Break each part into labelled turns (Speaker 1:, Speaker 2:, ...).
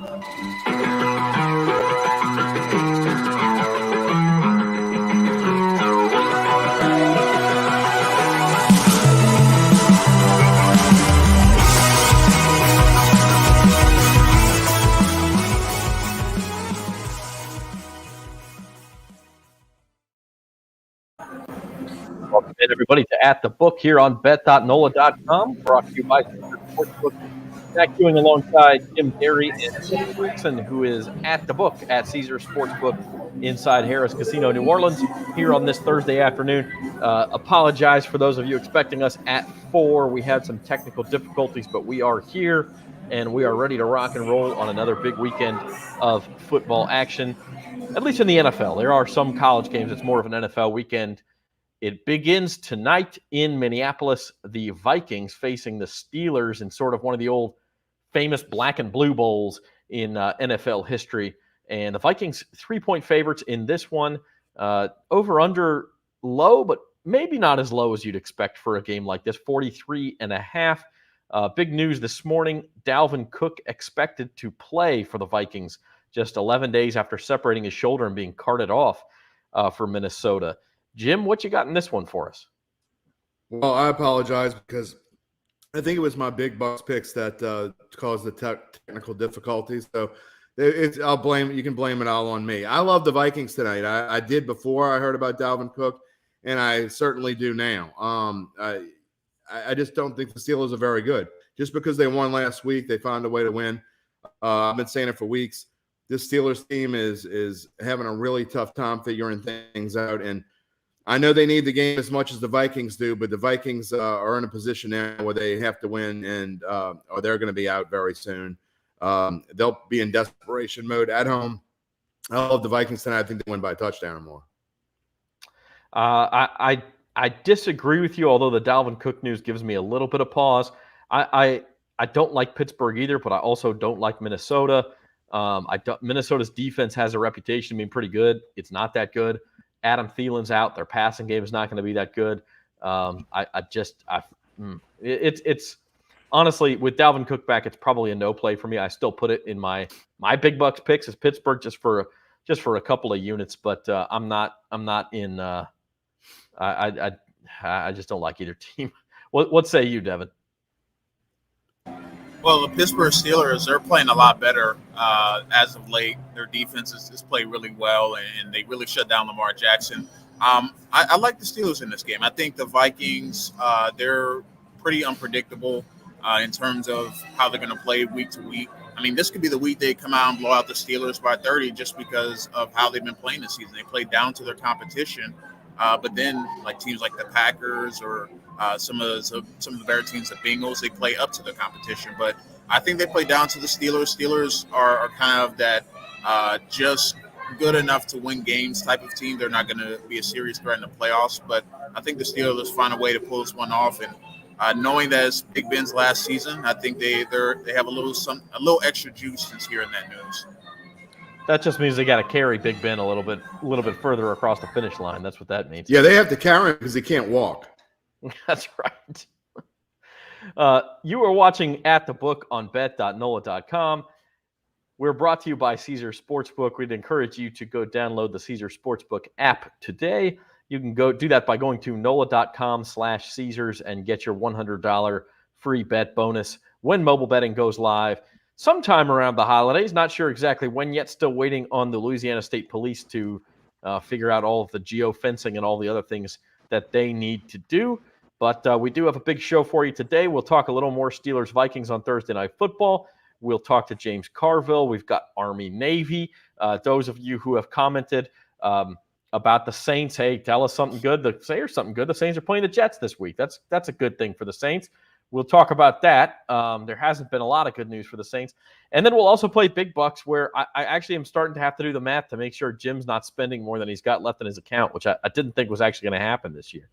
Speaker 1: Welcome in, everybody, to At the Book here on bet.nola.com, brought to you by Caesar Sportsbook. Back doing alongside Jim Derry and Tim Jackson, who is at the book at Caesar Sportsbook inside Harrah's Casino, New Orleans, here on this Thursday afternoon. Apologize for those of you expecting us at 4. We had some technical difficulties, but we are here, and we are ready to rock and roll on another big weekend of football action, at least in the NFL. There are some college games. It's more of an NFL weekend. It begins tonight in Minneapolis. The Vikings facing the Steelers in sort of one of the old famous black and blue bowls in NFL history. And the Vikings 3-point favorites in this one. Over under low, but maybe not as low as you'd expect for a game like this. 43.5. Big news this morning. Dalvin Cook expected to play for the Vikings just 11 days after separating his shoulder and being carted off for Minnesota. Jim, what you got in this one for us?
Speaker 2: Well, I apologize because I think it was my big bucks picks that caused the technical difficulties. So you can blame it all on me. I love the Vikings tonight. I did before I heard about Dalvin Cook, and I certainly do now. I just don't think the Steelers are very good. Just because they won last week, they found a way to win. I've been saying it for weeks. This Steelers team is having a really tough time figuring things out, and I know they need the game as much as the Vikings do, but the Vikings are in a position now where they have to win, and or they're going to be out very soon. They'll be in desperation mode at home. I love the Vikings tonight. I think they win by a touchdown or more.
Speaker 1: I disagree with you, although the Dalvin Cook news gives me a little bit of pause. I don't like Pittsburgh either, but I also don't like Minnesota. Minnesota's defense has a reputation of being pretty good. It's not that good. Adam Thielen's out. Their passing game is not going to be that good. It's honestly, with Dalvin Cook back, it's probably a no play for me. I still put it in my big bucks picks as Pittsburgh just for a couple of units, but I'm not in. I just don't like either team. What say you, Devin?
Speaker 3: Well, the Pittsburgh Steelers, they're playing a lot better as of late. Their defense has played really well, and they really shut down Lamar Jackson. I like the Steelers in this game. I think the Vikings, they're pretty unpredictable in terms of how they're going to play week to week. I mean, this could be the week they come out and blow out the Steelers by 30 just because of how they've been playing this season. They play down to their competition, but then like teams like the Packers or some of the better teams, the Bengals, they play up to the competition. But I think they play down to the Steelers. Steelers are kind of that just good enough to win games type of team. They're not going to be a serious threat in the playoffs, but I think the Steelers find a way to pull this one off. And knowing that it's Big Ben's last season, I think they have a little extra juice since hearing that news. That just means they got to carry Big Ben a little bit further across the finish line. That's what that means.
Speaker 2: Yeah, they have to carry him because he can't walk.
Speaker 1: That's right. You are watching At the Book on bet.nola.com. We're brought to you by Caesar Sportsbook. We'd encourage you to go download the Caesar Sportsbook app today. You can go do that by going to nola.com/Caesars and get your $100 free bet bonus when mobile betting goes live sometime around the holidays. Not sure exactly when yet. Still waiting on the Louisiana State Police to figure out all of the geofencing and all the other things that they need to do. But we do have a big show for you today. We'll talk a little more Steelers-Vikings on Thursday Night Football. We'll talk to James Carville. We've got Army-Navy. Those of you who have commented about the Saints, hey, tell us something good. Say or something good. The Saints are playing the Jets this week. That's a good thing for the Saints. We'll talk about that. There hasn't been a lot of good news for the Saints. And then we'll also play Big Bucks, where I actually am starting to have to do the math to make sure Jim's not spending more than he's got left in his account, which I didn't think was actually going to happen this year.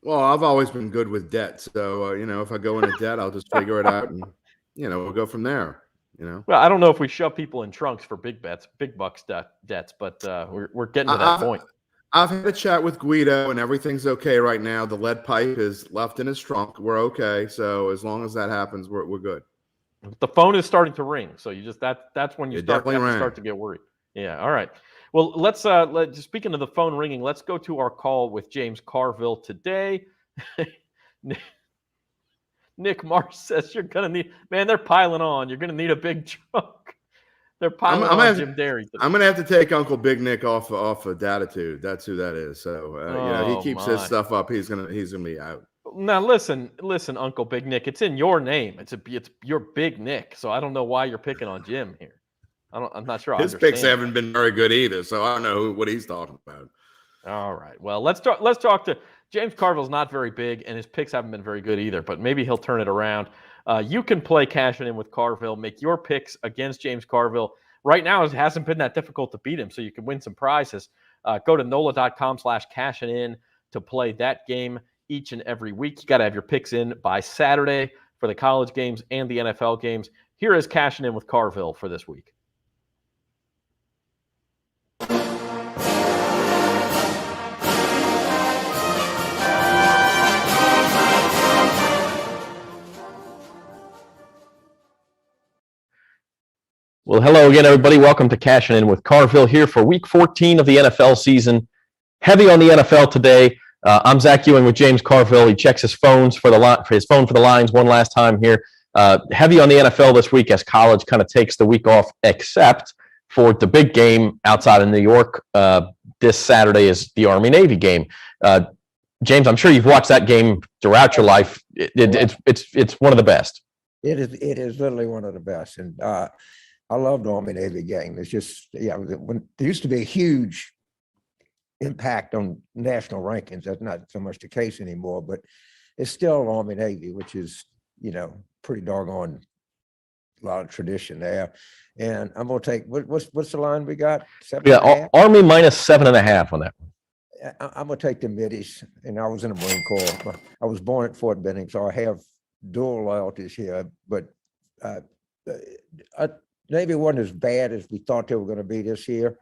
Speaker 2: Well, I've always been good with debt. So, if I go into debt, I'll just figure it out and, we'll go from there,
Speaker 1: Well, I don't know if we shove people in trunks for big bucks debts, but we're getting to that point.
Speaker 2: I've had a chat with Guido and everything's okay right now. The lead pipe is left in his trunk. We're okay. So as long as that happens, we're good.
Speaker 1: The phone is starting to ring, so you just that's when you
Speaker 2: It
Speaker 1: start
Speaker 2: definitely rang.
Speaker 1: start to get worried. Yeah. All right. Well, speaking of the phone ringing, let's go to our call with James Carville today. Nick Marsh says you're gonna need, man. They're piling on. You're gonna need a big truck. They're piling on Jim Derry today.
Speaker 2: I'm gonna have to take Uncle Big Nick off of Datitude. That's who that is. So he keeps his stuff up. He's gonna be out.
Speaker 1: Now listen, Uncle Big Nick. It's in your name. It's your Big Nick. So I don't know why you're picking on Jim here. I'm not sure.
Speaker 2: His picks haven't been very good either, so I don't know what he's talking about.
Speaker 1: All right. Well, let's talk to James Carville's not very big, and his picks haven't been very good either. But maybe he'll turn it around. You can play Cashin in with Carville. Make your picks against James Carville. Right now, it hasn't been that difficult to beat him, so you can win some prizes. Go to NOLA.com/cashin to play that game each and every week. You got to have your picks in by Saturday for the college games and the NFL games. Here is Cashin in with Carville for this week. Well, hello again, everybody. Welcome to Cashin' In with Carville here for Week 14 of the NFL season. Heavy on the NFL today. I'm Zach Ewing with James Carville. He checks his phone for the lines one last time here. Heavy on the NFL this week as college kind of takes the week off, except for the big game outside of New York. This Saturday is the Army-Navy game. James, I'm sure you've watched that game throughout your life. It's one of the best.
Speaker 4: It is literally one of the best, and I love the Army-Navy game. It's just, when there used to be a huge impact on national rankings. That's not so much the case anymore, but it's still Army-Navy, which is, pretty doggone a lot of tradition there. And I'm going to take, what's the line we got?
Speaker 1: Army minus 7.5 on that one.
Speaker 4: I'm going to take the middies, and I was in the Marine Corps. I was born at Fort Benning, so I have dual loyalties here, but Navy wasn't as bad as we thought they were going to be this year.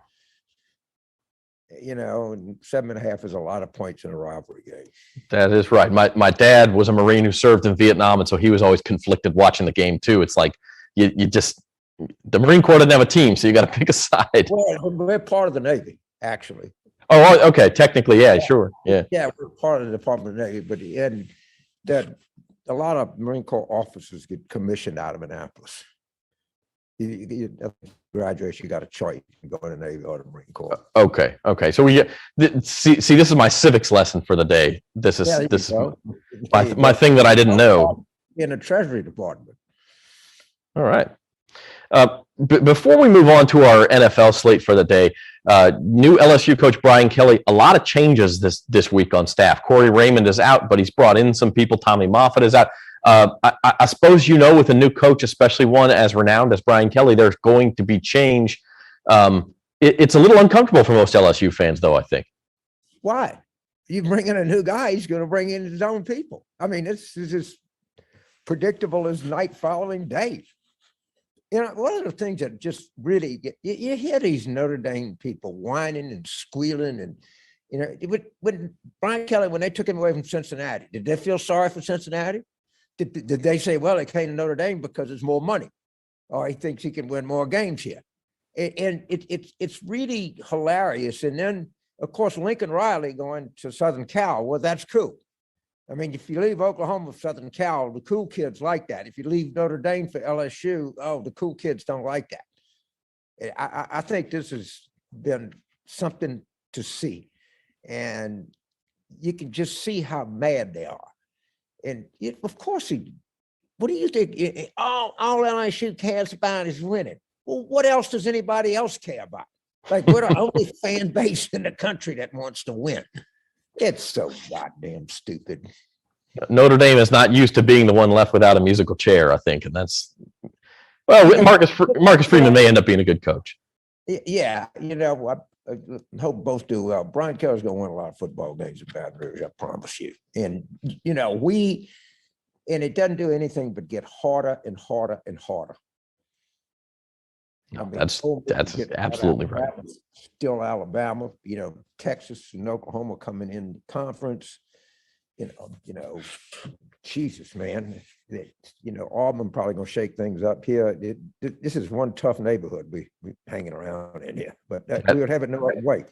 Speaker 4: And 7.5 is a lot of points in a rivalry game.
Speaker 1: That is right. My dad was a Marine who served in Vietnam, and so he was always conflicted watching the game too. It's like you just, the Marine Corps didn't have a team, so you got to pick a side.
Speaker 4: Well, we're part of the Navy, actually.
Speaker 1: Oh, okay. Technically, yeah, sure. Yeah.
Speaker 4: Yeah, we're part of the Department of the Navy, but that a lot of Marine Corps officers get commissioned out of Annapolis. You graduation, you got a choice. You go in the Navy or the Marine Corps.
Speaker 1: Okay. So see, this is my civics lesson for the day. This is my thing that I didn't know.
Speaker 4: In the Treasury Department.
Speaker 1: All right. Before we move on to our NFL slate for the day, new LSU coach Brian Kelly, a lot of changes this week on staff. Corey Raymond is out, but he's brought in some people. Tommy Moffitt is out. I suppose with a new coach, especially one as renowned as Brian Kelly, there's going to be change. It's a little uncomfortable for most LSU fans, though, I think.
Speaker 4: Why? You bring in a new guy, he's going to bring in his own people. I mean, it's as predictable as night following day. One of the things that just really you hear these Notre Dame people whining and squealing, and when Brian Kelly, when they took him away from Cincinnati, did they feel sorry for Cincinnati? Did they say, well, they came to Notre Dame because it's more money, or he thinks he can win more games here? And it's really hilarious. And then, of course, Lincoln Riley going to Southern Cal. Well, that's cool. I mean, if you leave Oklahoma for Southern Cal, the cool kids like that. If you leave Notre Dame for LSU, the cool kids don't like that. I think this has been something to see. And you can just see how mad they are. And of course, what do you think? All LSU cares about is winning. Well, what else does anybody else care about? Like, we're the only fan base in the country that wants to win. It's so goddamn stupid.
Speaker 1: Notre Dame is not used to being the one left without a musical chair, I think, and that's Marcus Freeman may end up being a good coach.
Speaker 4: Yeah, I hope both do well. Brian Kelly's going to win a lot of football games in Baton Rouge, I promise you. And and it doesn't do anything but get harder and harder and harder.
Speaker 1: No, that's absolutely right.
Speaker 4: Still Alabama, Texas and Oklahoma coming in the conference. Jesus, man, Auburn probably going to shake things up here. This is one tough neighborhood we hanging around in here, but we would have it no other way.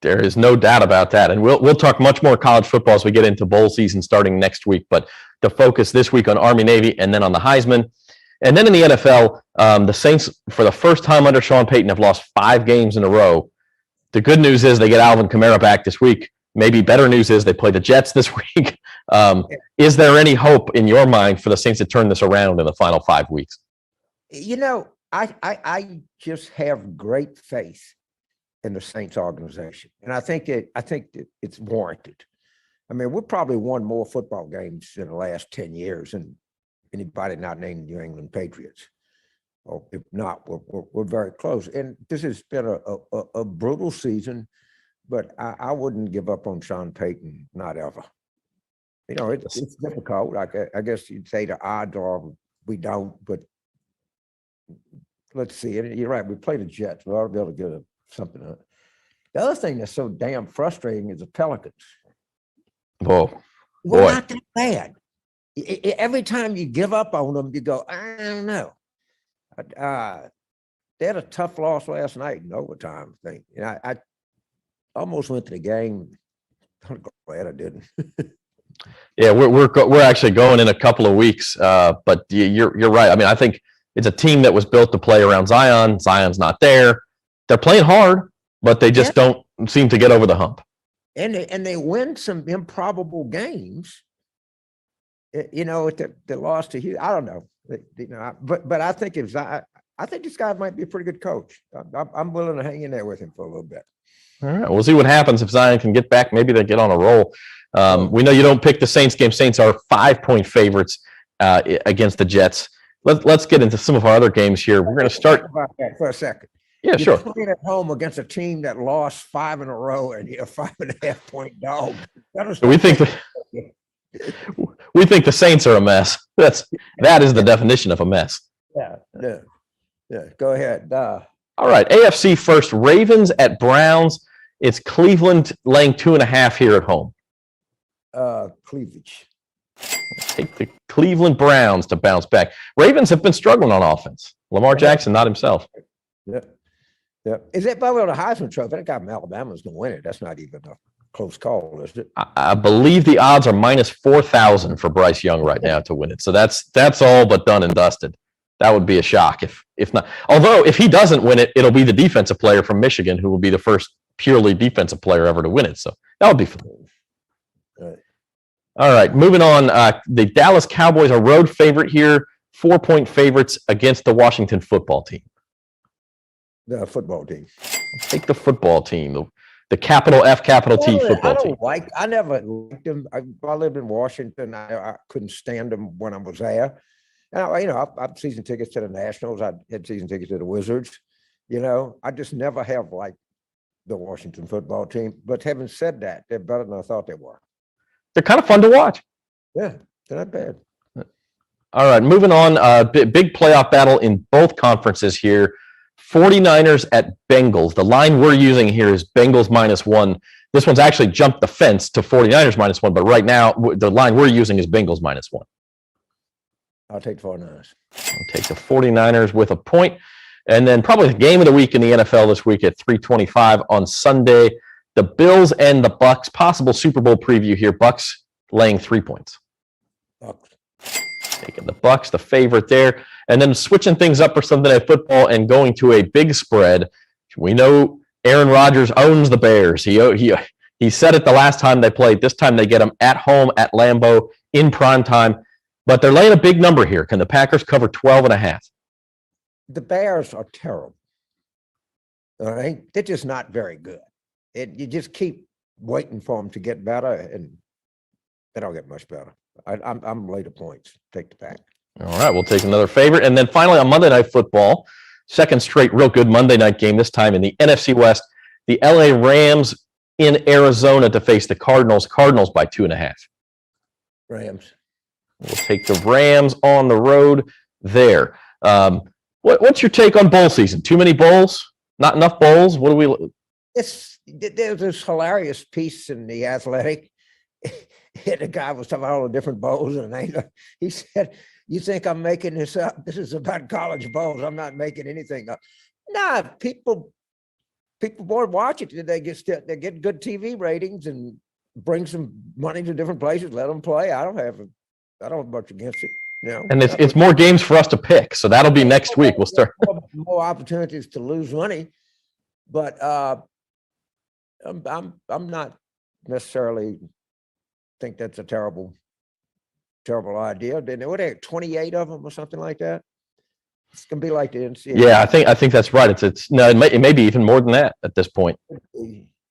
Speaker 1: There is no doubt about that. And we'll talk much more college football as we get into bowl season starting next week. But the focus this week on Army Navy and then on the Heisman. And then in the NFL, the Saints, for the first time under Sean Payton, have lost 5 games in a row. The good news is they get Alvin Kamara back this week. Maybe better news is they play the Jets this week. Is there any hope in your mind for the Saints to turn this around in the final 5 weeks?
Speaker 4: I just have great faith in the Saints organization, and I think it's warranted. I mean, we've probably won more football games in the last 10 years than anybody not named New England Patriots. Or if not, we're very close. And this has been a brutal season, but I wouldn't give up on Sean Payton, not ever. It's difficult. I guess you'd say the odds are we don't, but let's see. And you're right. We play the Jets. We ought to be able to get something. The other thing that's so damn frustrating is the Pelicans.
Speaker 1: Whoa.
Speaker 4: We're not that bad. Every time you give up on them, you go, I don't know. They had a tough loss last night in overtime thing. I almost went to the game. I'm glad I didn't.
Speaker 1: Yeah, we're actually going in a couple of weeks. But you're right. I mean, I think it's a team that was built to play around Zion. Zion's not there. They're playing hard, but they just don't seem to get over the hump.
Speaker 4: And they win some improbable games. The loss to Houston. I don't know. But I think I think this guy might be a pretty good coach. I'm willing to hang in there with him for a little bit.
Speaker 1: All right, we'll see what happens if Zion can get back. Maybe they get on a roll. We know you don't pick the Saints game. Saints are 5-point favorites against the Jets. Let's get into some of our other games here. We're going to start
Speaker 4: about that for a second.
Speaker 1: Yeah, sure.
Speaker 4: You're playing at home against a team that lost 5 in a row, and you're a 5.5-point dog.
Speaker 1: We think the Saints are a mess. That is the definition of a mess.
Speaker 4: Yeah. Go ahead.
Speaker 1: All right, AFC first. Ravens at Browns. It's Cleveland laying 2.5 here at home.
Speaker 4: Cleavage.
Speaker 1: Take the Cleveland Browns to bounce back. Ravens have been struggling on offense. Lamar Jackson, not himself.
Speaker 4: Yeah. Is it probably the Heisman Trophy? I think Alabama's going to win it. That's not even a close call, is it?
Speaker 1: I believe the odds are minus 4,000 for Bryce Young right now to win it. So that's all but done and dusted. That would be a shock if not. Although if he doesn't win it, it'll be the defensive player from Michigan who will be the first purely defensive player ever to win it. So that would be fun. All right, moving on. The Dallas Cowboys are road favorite here, 4-point favorites against the Washington football team.
Speaker 4: The football team.
Speaker 1: Take the football team, the capital F, capital T football team.
Speaker 4: I never liked them. I lived in Washington. I couldn't stand them when I was there. And I've season tickets to the Nationals. I had season tickets to the Wizards. I just never have liked the Washington football team. But having said that, they're better than I thought they were.
Speaker 1: They're kind of fun to watch.
Speaker 4: Yeah, they're not bad.
Speaker 1: All right, moving on. Big playoff battle in both conferences here. 49ers at Bengals. The line we're using here is Bengals -1. This one's actually jumped the fence to 49ers -1, but right now the line we're using is Bengals -1.
Speaker 4: I'll take the 49ers.
Speaker 1: I'll take the 49ers with a point. And then probably the game of the week in the NFL this week at 3:25 on Sunday. The Bills and the Bucks. Possible Super Bowl preview here. Bucks laying 3 points.
Speaker 4: Bucks.
Speaker 1: Taking the Bucks, the favorite there. And then switching things up for Sunday Night Football and going to a big spread. We know Aaron Rodgers owns the Bears. He said it the last time they played. This time they get them at home at Lambeau in prime time. But they're laying a big number here. Can the Packers cover 12.5?
Speaker 4: The Bears are terrible. All right? They're just not very good. You just keep waiting for them to get better, and they don't get much better. I'm late to points. Take the Pack.
Speaker 1: All right, we'll take another favorite. And then finally on Monday Night Football, second straight real good Monday night game, this time in the NFC West. The LA Rams in Arizona to face the Cardinals. Cardinals by 2.5.
Speaker 4: Rams.
Speaker 1: We'll take the Rams on the road there. What's your take on bowl season? Too many bowls? Not enough bowls? What do we...
Speaker 4: There's this hilarious piece in The Athletic, the guy was talking about all the different bowls, and he said, "You think I'm making this up? This is about college bowls. I'm not making anything up." Nah, people board watch it. They get good TV ratings and bring some money to different places. Let them play. I don't have much against it.
Speaker 1: And it's more games for us to pick, so that'll be next week. We'll start
Speaker 4: more opportunities to lose money, but I'm not necessarily think that's a terrible idea. Then what are 28 of them or something like that? It's gonna be like the NCAA.
Speaker 1: Yeah, I think that's right. It may be even more than that at this point.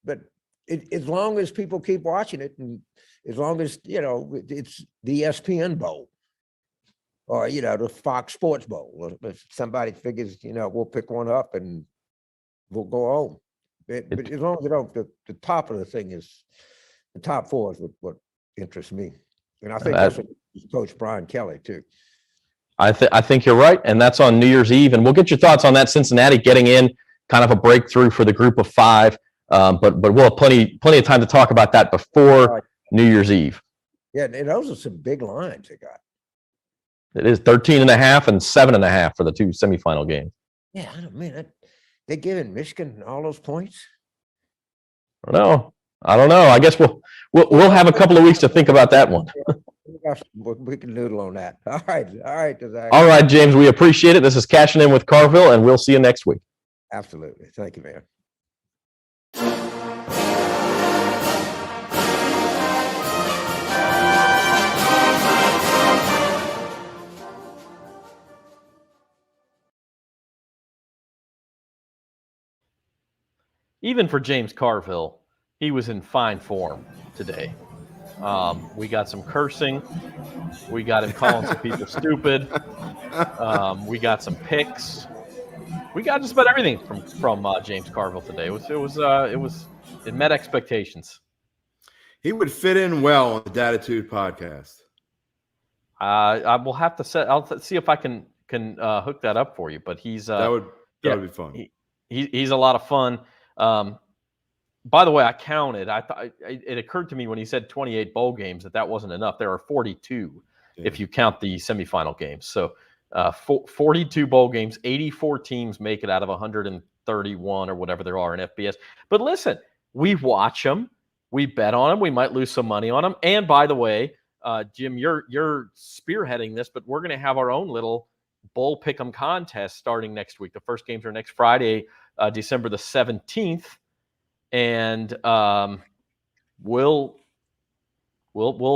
Speaker 4: But as long as people keep watching it, and as long as it's the ESPN Bowl or the Fox Sports Bowl, if somebody figures we'll pick one up and we'll go home. But as long as the top of the thing is the top four is what interests me, and I think that's what Coach Brian Kelly too.
Speaker 1: I think you're right, and that's on New Year's Eve, and we'll get your thoughts on that. Cincinnati getting in, kind of a breakthrough for the group of five, but we'll have plenty of time to talk about that before New Year's Eve.
Speaker 4: Yeah, and those are some big lines they got.
Speaker 1: It is 13.5 and 7.5 for the two semifinal games.
Speaker 4: Yeah, I don't mean they giving Michigan all those points.
Speaker 1: I don't know. I guess we'll have a couple of weeks to think about that one.
Speaker 4: We can noodle on that. All right.
Speaker 1: All right, James. We appreciate it. This is Cashing In with Carville, and we'll see you next week.
Speaker 4: Absolutely. Thank you, man.
Speaker 1: Even for James Carville, he was in fine form today. We got some cursing. We got him calling some people stupid. We got some picks. We got just about everything from James Carville today. It met expectations.
Speaker 2: He would fit in well on the Datitude podcast.
Speaker 1: I will have to I'll see if I can hook that up for you. But that would be fun. He's a lot of fun. By the way, I counted. I thought it occurred to me when he said 28 bowl games that wasn't enough. There are 42 if you count the semifinal games. So 42 bowl games, 84 teams make it out of 131 or whatever there are in FBS. But listen, we watch them, we bet on them, we might lose some money on them. And by the way, Jim, you're spearheading this, but we're going to have our own little bowl pick'em contest starting next week. The first games are next Friday, December the 17th. And we'll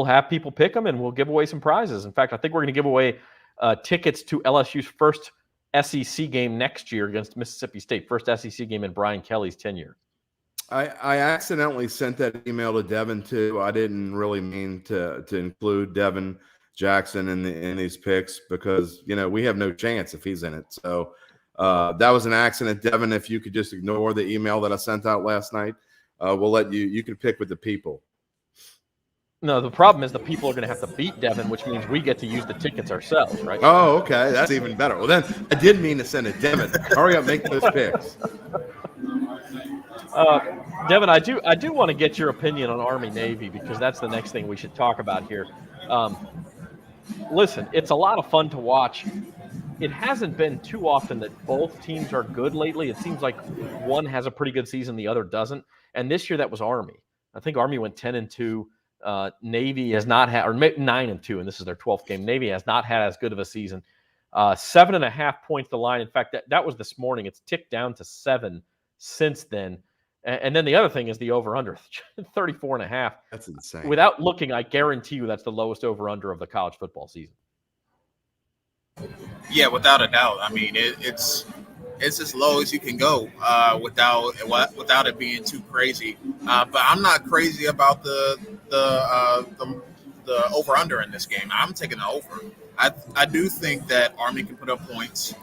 Speaker 1: have people pick them, and we'll give away some prizes. In fact, I think we're going to give away tickets to LSU's first SEC game next year against Mississippi State, first SEC game in Brian Kelly's tenure.
Speaker 2: I accidentally sent that email to Devin too. I didn't really mean to include Devin Jackson in these picks because we have no chance if he's in it. So. That was an accident, Devin. If you could just ignore the email that I sent out last night, we'll let you can pick with the people. No, the problem is the people are going to have to beat Devin, which means we get to use the tickets ourselves, right? Oh, okay. That's even better. Well, then I did mean to send it, Devin. Hurry up, make those picks. Devin, I do want to get your opinion on Army Navy because that's the next thing we should talk about here. Listen, it's a lot of fun to watch. It hasn't been too often that both teams are good lately. It seems like one has a pretty good season, the other doesn't. And this year that was Army. I think Army went 10-2. Navy has not had, or 9-2, and this is their 12th game. Navy has not had as good of a season. 7.5 points the line. In fact, that was this morning. It's ticked down to 7 since then. And then the other thing is the over-under, 34.5. That's insane. Without looking, I guarantee you that's the lowest over-under of the college football season.
Speaker 3: Yeah, without a doubt. I mean, it's as low as you can go without it being too crazy. But I'm not crazy about the over/under in this game. I'm taking the over. I do think that Army can put up points.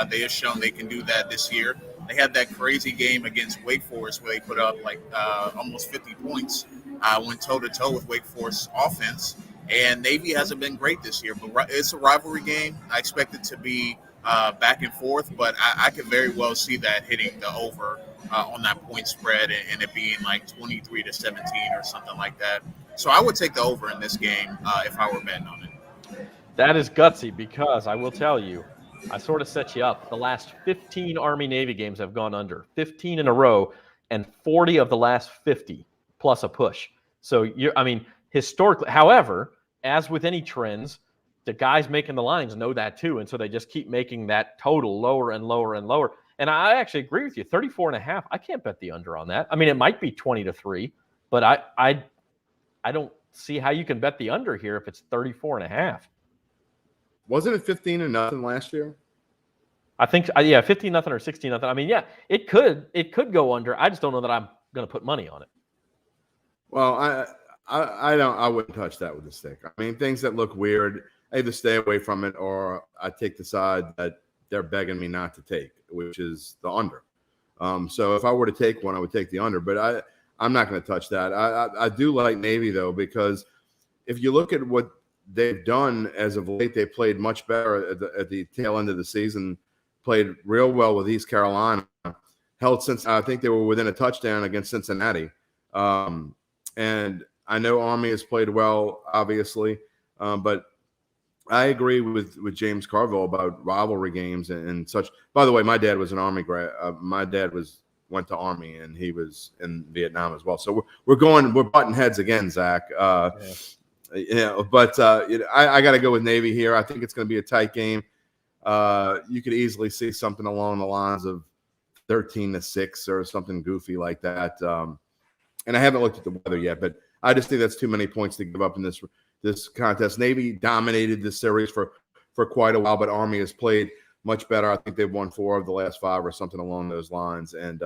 Speaker 3: They have shown they can do that this year. They had that crazy game against Wake Forest where they put up almost 50 points, went toe-to-toe with Wake Forest offense. And Navy hasn't been great this year, but it's a rivalry game. I expect it to be back and forth, but I could very well see that hitting the over on that point spread and it being like 23-17 or something like that. So I would take the over in this game if I were betting on it.
Speaker 1: That is gutsy because I will tell you, I sort of set you up. The last 15 Army-Navy games have gone under, 15 in a row, and 40 of the last 50 plus a push. So historically, however, as with any trends, the guys making the lines know that too. And so they just keep making that total lower and lower and lower. And I actually agree with you. 34.5, I can't bet the under on that. I mean, it might be 20-3, but I don't see how you can bet the under here if it's 34.5.
Speaker 2: Wasn't it 15-0 last year?
Speaker 1: I think 15-0 or 16-0. I mean, yeah, it could go under. I just don't know that I'm going to put money on it.
Speaker 2: Well, I wouldn't touch that with a stick. I mean, things that look weird, I either stay away from it or I take the side that they're begging me not to take, which is the under. So if I were to take one, I would take the under, but I'm not going to touch that. I do like Navy though, because if you look at what they've done as of late, they played much better at the tail end of the season, played real well with East Carolina, held since I think they were within a touchdown against Cincinnati. And I know Army has played well, obviously, but I agree with James Carville about rivalry games and such. By the way, my dad was an Army grad. My dad went to Army and he was in Vietnam as well. So we're butting heads again, Zach. But I got to go with Navy here. I think it's going to be a tight game. You could easily see something along the lines of 13-6 or something goofy like that. And I haven't looked at the weather yet, but I just think that's too many points to give up in this contest. Navy dominated this series for quite a while, but Army has played much better. I think they've won 4 of the last 5 or something along those lines. And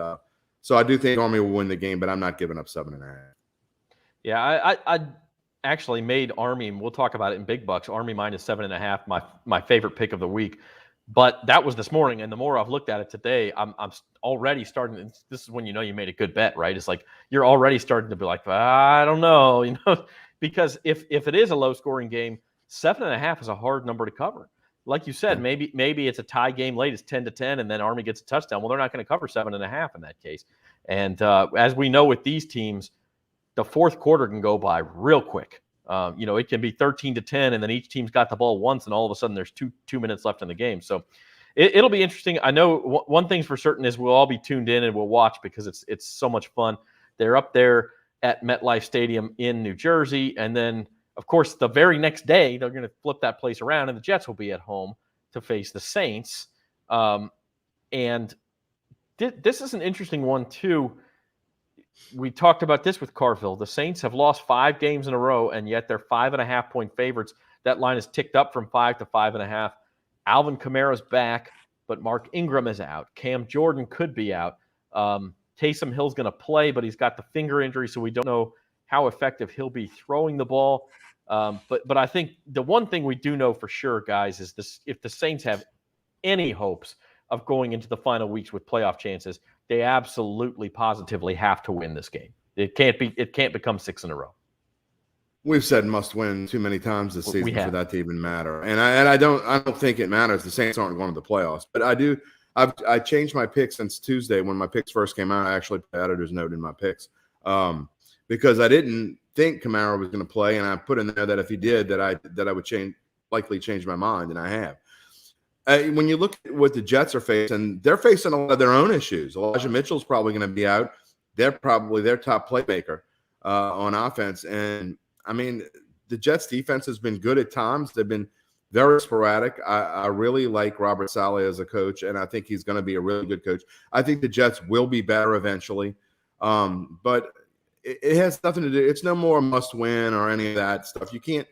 Speaker 2: so I do think Army will win the game, but I'm not giving up 7.5.
Speaker 1: Yeah, I actually made Army, and we'll talk about it in big bucks. Army minus 7.5, my favorite pick of the week. But that was this morning, and the more I've looked at it today, I'm already starting. This is when you know you made a good bet, right? It's like you're already starting to be like, I don't know, because if it is a low scoring game, 7.5 is a hard number to cover. Like you said, maybe it's a tie game late, it's 10-10, and then Army gets a touchdown. Well, they're not going to cover 7.5 in that case. And as we know with these teams, the fourth quarter can go by real quick. It can be 13-10, and then each team's got the ball once, and all of a sudden there's two minutes left in the game. So it'll be interesting. I know one thing's for certain is we'll all be tuned in and we'll watch because it's so much fun. They're up there at MetLife Stadium in New Jersey, and then of course the very next day they're going to flip that place around, and the Jets will be at home to face the Saints. And this is an interesting one too. We talked about this with Carville. The Saints have lost 5 games in a row, and yet they're 5.5-point favorites. That line is ticked up from 5 to 5.5. Alvin Kamara's back, but Mark Ingram is out. Cam Jordan could be out. Taysom Hill's going to play, but he's got the finger injury, so we don't know how effective he'll be throwing the ball. But I think the one thing we do know for sure, guys, is this: if the Saints have any hopes of going into the final weeks with playoff chances, they absolutely positively have to win this game. It can't become 6 in a row.
Speaker 2: We've said must win too many times this season for that to even matter. And I don't think it matters. The Saints aren't going to the playoffs, but I changed my picks since Tuesday when my picks first came out. I actually put the editor's note in my picks because I didn't think Kamara was going to play, and I put in there that if he did, that I would likely change my mind, and I have. When you look at what the Jets are facing, they're facing a lot of their own issues. Elijah Mitchell's probably going to be out. They're probably their top playmaker on offense. And, I mean, the Jets' defense has been good at times. They've been very sporadic. I really like Robert Saleh as a coach, and I think he's going to be a really good coach. I think the Jets will be better eventually. But it has nothing to do – it's no more must win or any of that stuff. You can't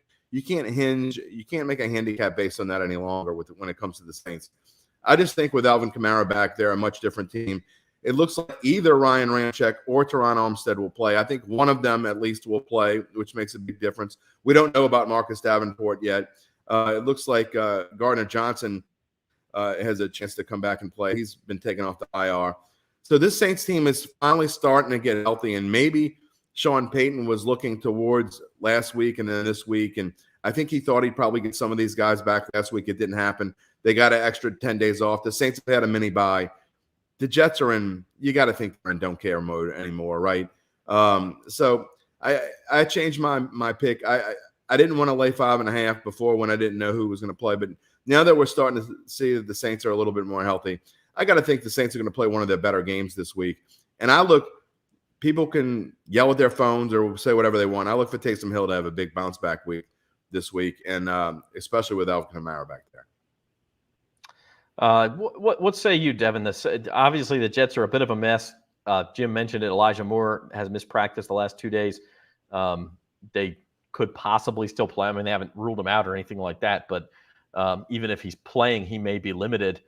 Speaker 2: make a handicap based on that any longer when it comes to the Saints. I just think with Alvin Kamara back, they're a much different team. It looks like either Ryan Ramczyk or Teron Armstead will play. I think one of them at least will play, which makes a big difference. We don't know about Marcus Davenport yet. It looks like Gardner Johnson has a chance to come back and play. He's been taken off the IR. So this Saints team is finally starting to get healthy, and maybe Sean Payton was looking towards last week and then this week, and I think he thought he'd probably get some of these guys back last week. It didn't happen. They got an extra 10 days off. The Saints have had a mini bye. The Jets are in, you got to think they're in don't care mode anymore, right? So I changed my pick. I didn't want to lay 5.5 before when I didn't know who was going to play, but now that we're starting to see that the Saints are a little bit more healthy, I got to think the Saints are going to play one of their better games this week. And people can yell at their phones or say whatever they want. I look for Taysom Hill to have a big bounce back week this week, and especially with Alvin Kamara back there.
Speaker 1: What say you, Devin? Obviously the Jets are a bit of a mess. Jim mentioned it. Elijah Moore has missed practice the last 2 days. They could possibly still play. I mean, they haven't ruled him out or anything like that, but even if he's playing, he may be limited.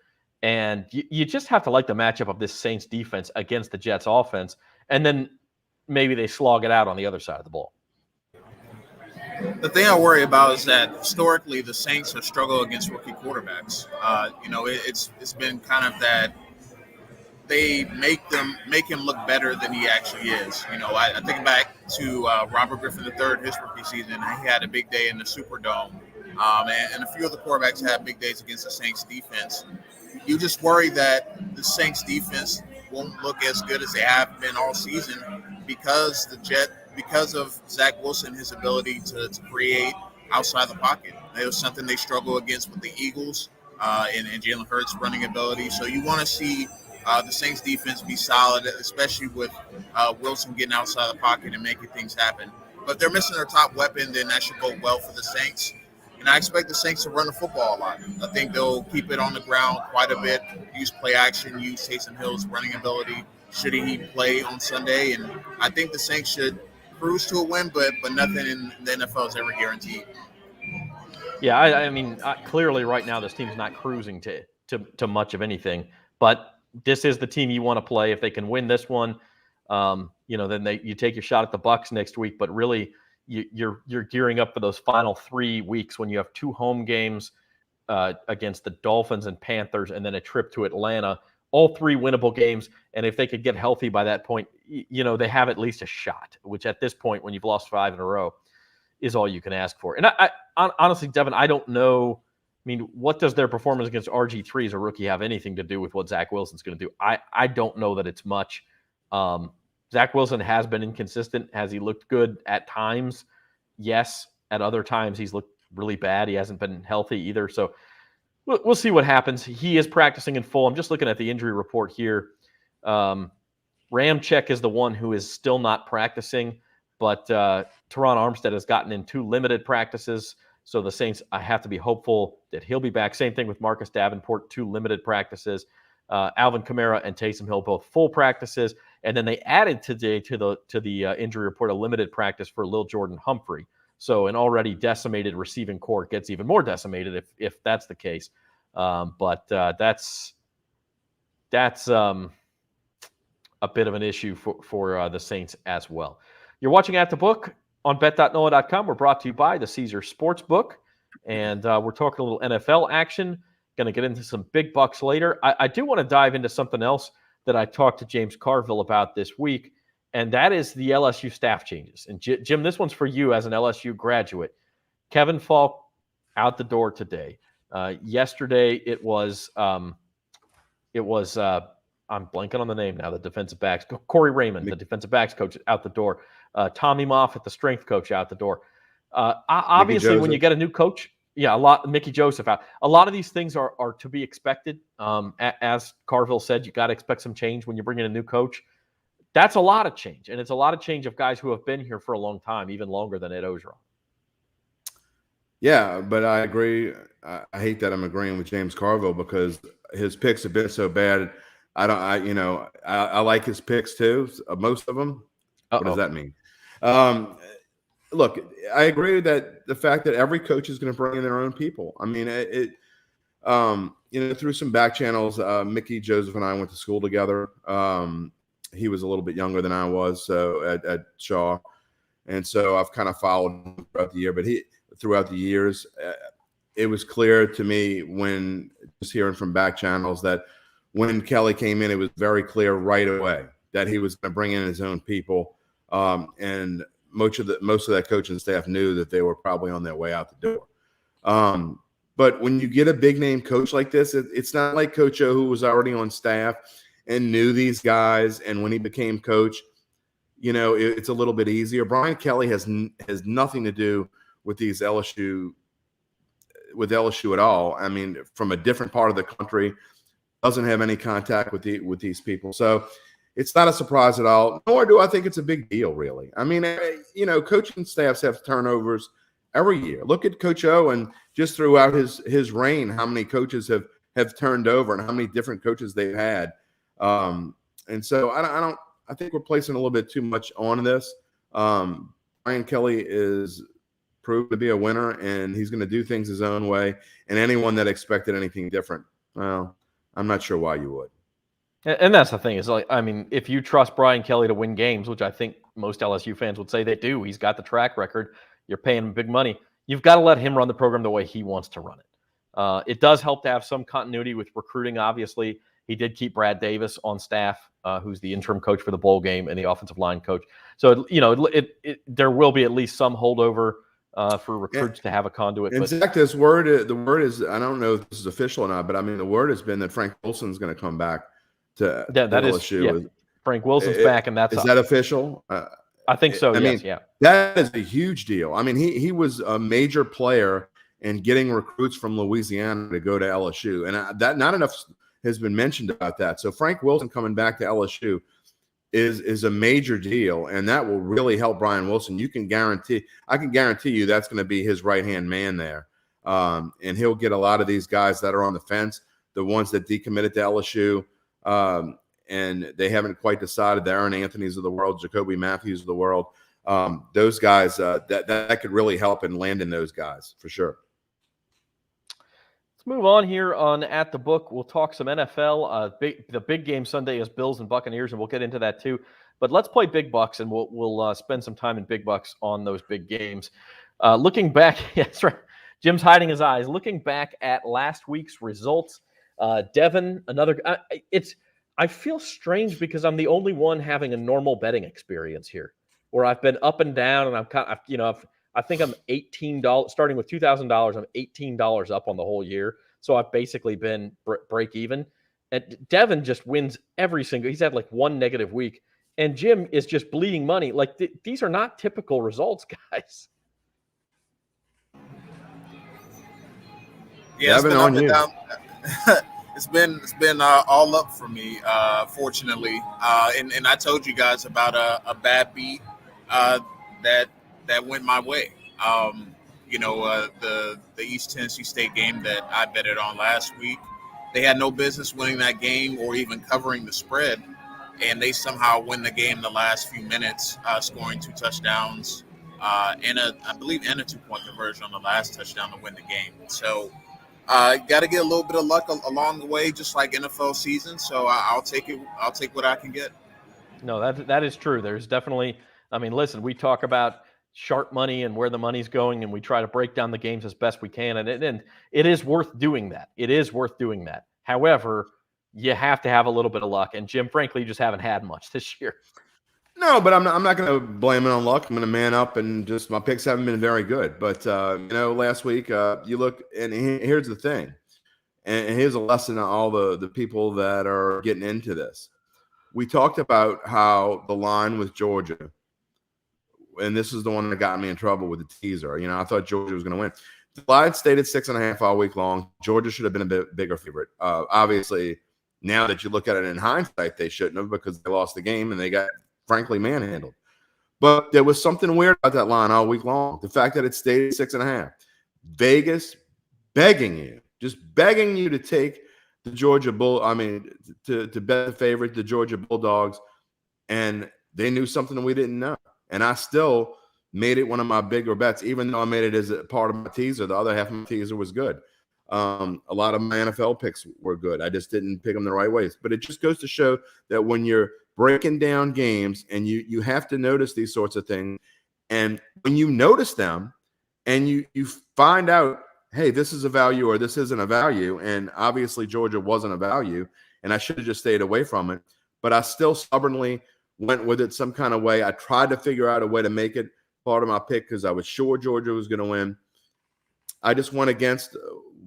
Speaker 1: And you just have to like the matchup of this Saints defense against the Jets offense, and then maybe they slog it out on the other side of the ball.
Speaker 3: The thing I worry about is that historically the Saints have struggled against rookie quarterbacks. It's been kind of that they make him look better than he actually is. I think back to Robert Griffin III, his rookie season. He had a big day in the Superdome, and a few of the quarterbacks had big days against the Saints defense. You just worry that the Saints defense won't look as good as they have been all season because of Zach Wilson, his ability to create outside the pocket. It was something they struggle against with the Eagles and Jalen Hurts' running ability. So you want to see the Saints defense be solid, especially with Wilson getting outside the pocket and making things happen. But if they're missing their top weapon, then that should go well for the Saints. And I expect the Saints to run the football a lot. I think they'll keep it on the ground quite a bit, use play action, use Taysom Hill's running ability, should he play on Sunday. And I think the Saints should cruise to a win, but nothing in the NFL is ever guaranteed.
Speaker 1: Yeah, I mean, clearly right now this team's not cruising to much of anything. But this is the team you want to play. If they can win this one, then you take your shot at the Bucs next week. But really, you're gearing up for those final 3 weeks when you have 2 home games against the Dolphins and Panthers, and then a trip to Atlanta. All 3 winnable games, and if they could get healthy by that point, they have at least a shot. Which at this point, when you've lost 5 in a row, is all you can ask for. And I honestly, Devin, I don't know. I mean, what does their performance against RG3 as a rookie have anything to do with what Zach Wilson's going to do? I don't know that it's much. Zach Wilson has been inconsistent. Has he looked good at times? Yes. At other times, he's looked really bad. He hasn't been healthy either. So we'll see what happens. He is practicing in full. I'm just looking at the injury report here. Ramczyk is the one who is still not practicing, but Teron Armstead has gotten in 2 limited practices. So the Saints, I have to be hopeful that he'll be back. Same thing with Marcus Davenport, 2 limited practices. Alvin Kamara and Taysom Hill, both full practices. And then they added today to the injury report a limited practice for Lil Jordan Humphrey. So an already decimated receiving corps gets even more decimated if that's the case. But that's a bit of an issue for the Saints as well. You're watching At the Book on bet.nola.com. We're brought to you by the Caesar Sportsbook. And we're talking a little NFL action. Going to get into some big bucks later. I do want to dive into something else that I talked to James Carville about this week, and that is the LSU staff changes. And Jim, this one's for you as an LSU graduate. Kevin Falk out the door today. Yesterday it was I'm blanking on the name now, the defensive backs. Corey Raymond, the defensive backs coach, out the door. Tommy Moffitt, the strength coach, out the door. Obviously, when you get a new coach, Mickey Joseph out. A lot of these things are to be expected. As Carville said, you got to expect some change when you bring in a new coach. That's a lot of change, and it's a lot of change of guys who have been here for a long time, even longer than Ed Ogeron.
Speaker 2: Yeah, but I agree. I hate that I'm agreeing with James Carville because his picks have been so bad. I like his picks too. Most of them. What does that mean? Look, I agree that the fact that every coach is going to bring in their own people. I mean, through some back channels, Mickey Joseph and I went to school together. He was a little bit younger than I was, so at Shaw, and so I've kind of followed him throughout the year. But throughout the years, it was clear to me when just hearing from back channels that when Kelly came in, it was very clear right away that he was going to bring in his own people, and most of that coaching staff knew that they were probably on their way out the door. But when you get a big name coach like this, it's not like Coach O, who was already on staff and knew these guys. And when he became coach, it's a little bit easier. Brian Kelly has nothing to do with LSU at all. I mean, from a different part of the country, doesn't have any contact with these people. So it's not a surprise at all, nor do I think it's a big deal, really. I mean, coaching staffs have turnovers every year. Look at Coach O, and just throughout his reign, how many coaches have turned over and how many different coaches they've had. And so I think we're placing a little bit too much on this. Brian Kelly is proved to be a winner, and he's going to do things his own way. And anyone that expected anything different, well, I'm not sure why you would.
Speaker 1: And that's the thing is, like, I mean, if you trust Brian Kelly to win games, which I think most LSU fans would say they do, he's got the track record. You're paying him big money. You've got to let him run the program the way he wants to run it. It does help to have some continuity with recruiting. Obviously, he did keep Brad Davis on staff, who's the interim coach for the bowl game and the offensive line coach. So, there will be at least some holdover for recruits to have a conduit.
Speaker 2: In fact, the word is, I don't know if this is official or not, but I mean, the word has been that Frank Wilson's going to come back to LSU.
Speaker 1: Frank Wilson's back, and
Speaker 2: is that official?
Speaker 1: I think so.
Speaker 2: That is a huge deal. I mean, he was a major player in getting recruits from Louisiana to go to LSU, and that not enough has been mentioned about that. So Frank Wilson coming back to LSU is a major deal, and that will really help Brian Wilson. I can guarantee you that's going to be his right-hand man there. And he'll get a lot of these guys that are on the fence, the ones that decommitted to LSU, and they haven't quite decided, the Aaron Anthony's of the world, Jacoby Matthews of the world. Those guys, that could really help in landing those guys for sure.
Speaker 1: Let's move on here on At the Book. We'll talk some NFL. The big game Sunday is Bills and Buccaneers, and we'll get into that too. But let's play big bucks, and we'll spend some time in big bucks on those big games. Looking back, that's right. Jim's hiding his eyes. Looking back at last week's results, Devin, another. I feel strange because I'm the only one having a normal betting experience here, where I've been up and down, and I think I'm $18, starting with $2,000. I'm $18 up on the whole year. So I've basically been break even. And Devin just wins every single. He's had like one negative week, and Jim is just bleeding money. Like these are not typical results, guys.
Speaker 3: Yeah, it's been up and down. It's been all up for me, fortunately. And I told you guys about a bad beat that went my way. The East Tennessee State game that I betted on last week, they had no business winning that game or even covering the spread, and they somehow win the game in the last few minutes, scoring 2 touchdowns and a 2-point conversion on the last touchdown to win the game. So got to get a little bit of luck along the way, just like NFL season. So I'll take it. I'll take what I can get.
Speaker 1: No, that is true. There's definitely. I mean, listen, we talk about sharp money and where the money's going, and we try to break down the games as best we can, and it is worth doing that. It is worth doing that. However, you have to have a little bit of luck, and Jim, frankly, you just haven't had much this year.
Speaker 2: No, but I'm not going to blame it on luck. I'm going to man up, and just my picks haven't been very good. But last week you look, and here's the thing, and here's a lesson to all the people that are getting into this. We talked about how the line with Georgia, and this is the one that got me in trouble with the teaser. I thought Georgia was going to win. The line stayed at 6.5 all week long. Georgia should have been a bit bigger favorite. Obviously, now that you look at it in hindsight, they shouldn't have, because they lost the game and they got, frankly, manhandled. But there was something weird about that line all week long. The fact that it stayed at 6.5. Vegas begging you to take the Georgia to bet the favorite, the Georgia Bulldogs, and they knew something that we didn't know. And I still made it one of my bigger bets, even though I made it as a part of my teaser. The other half of my teaser was good. A lot of my NFL picks were good. I just didn't pick them the right ways. But it just goes to show that when you're breaking down games, and you have to notice these sorts of things. And when you notice them and you find out, hey, this is a value or this isn't a value, and obviously Georgia wasn't a value, and I should have just stayed away from it. But I still stubbornly went with it some kind of way. I tried to figure out a way to make it part of my pick because I was sure Georgia was going to win. I just went against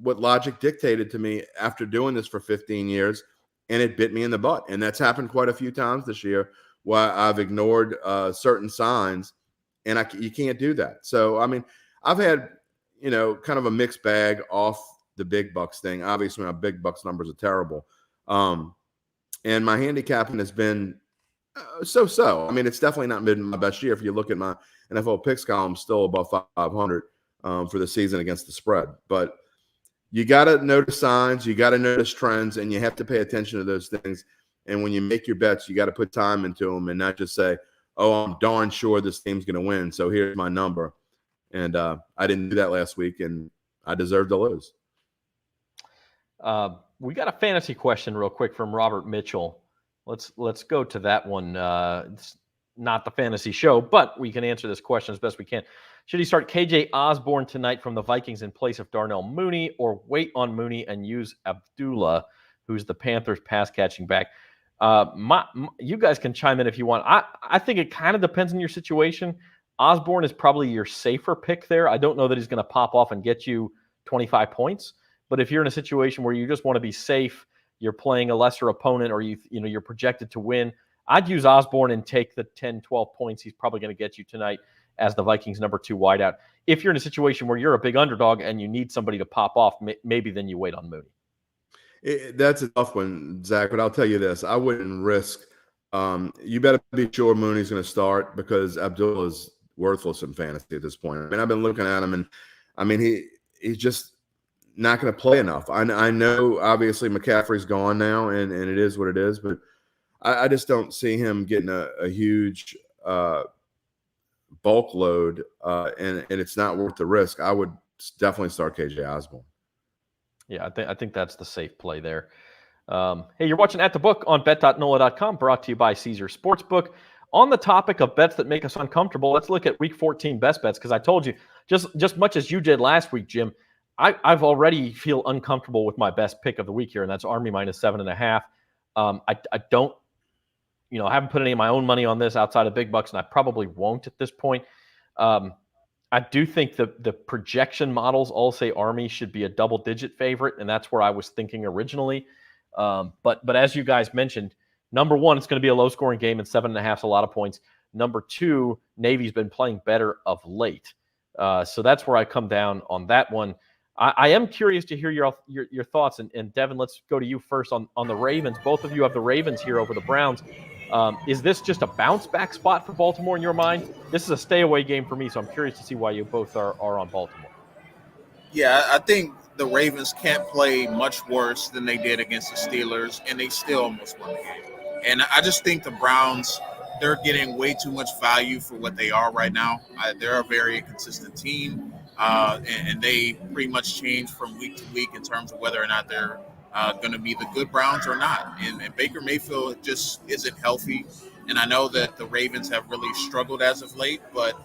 Speaker 2: what logic dictated to me after doing this for 15 years, and it bit me in the butt. And that's happened quite a few times this year why I've ignored certain signs, and you can't do that. So, I mean, I've had, kind of a mixed bag off the big bucks thing. Obviously, my big bucks numbers are terrible. And my handicapping has been so. I mean, it's definitely not been my best year. If you look at my NFL picks column, still above 500 for the season against the spread. But you got to notice signs, you got to notice trends, and you have to pay attention to those things. And when you make your bets, you got to put time into them and not just say, oh, I'm darn sure this team's going to win, so here's my number. And I didn't do that last week, and I deserve to lose.
Speaker 1: We got a fantasy question real quick from Robert Mitchell. Let's go to that one. It's not the fantasy show, but we can answer this question as best we can. Should he start KJ Osborne tonight from the Vikings in place of Darnell Mooney, or wait on Mooney and use Abdullah, who's the Panthers pass catching back? You guys can chime in if you want. I think it kind of depends on your situation. Osborne is probably your safer pick there. I don't know that he's going to pop off and get you 25 points, but if you're in a situation where you just want to be safe, you're playing a lesser opponent, or you're projected to win, I'd use Osborne and take the 10, 12 points he's probably going to get you tonight as the Vikings number 2 wideout. If you're in a situation where you're a big underdog and you need somebody to pop off, maybe then you wait on Mooney.
Speaker 2: That's a tough one, Zach, but I'll tell you this. I wouldn't risk you better be sure Mooney's going to start, because Abdullah is worthless in fantasy at this point. I mean, I've been looking at him, and I mean, he's just not going to play enough. I know, obviously, McCaffrey's gone now, and it is what it is, but I just don't see him getting a huge bulk load, and it's not worth the risk. I would definitely start KJ Osborne.
Speaker 1: Yeah, I think that's the safe play there. Hey, you're watching At the Book on bet.nola.com, brought to you by Caesar Sportsbook. On the topic of bets that make us uncomfortable, let's look at Week 14 best bets, because I told you, just much as you did last week, Jim, I've already feel uncomfortable with my best pick of the week here, and that's Army minus 7.5. I don't, I haven't put any of my own money on this outside of big bucks, and I probably won't at this point. I do think the projection models all say Army should be a double-digit favorite, and that's where I was thinking originally. But as you guys mentioned, number one, it's going to be a low-scoring game, and 7.5 is a lot of points. Number two, Navy's been playing better of late. So that's where I come down on that one. I am curious to hear your thoughts. And Devin, let's go to you first on the Ravens. Both of you have the Ravens here over the Browns. Is this just a bounce-back spot for Baltimore in your mind? This is a stay-away game for me, so I'm curious to see why you both are on Baltimore.
Speaker 3: Yeah, I think the Ravens can't play much worse than they did against the Steelers, and they still almost won the game. And I just think the Browns, they're getting way too much value for what they are right now. They're a very inconsistent team, and they pretty much change from week to week in terms of whether or not they're going to be the good Browns or not. And Baker Mayfield just isn't healthy. And I know that the Ravens have really struggled as of late, but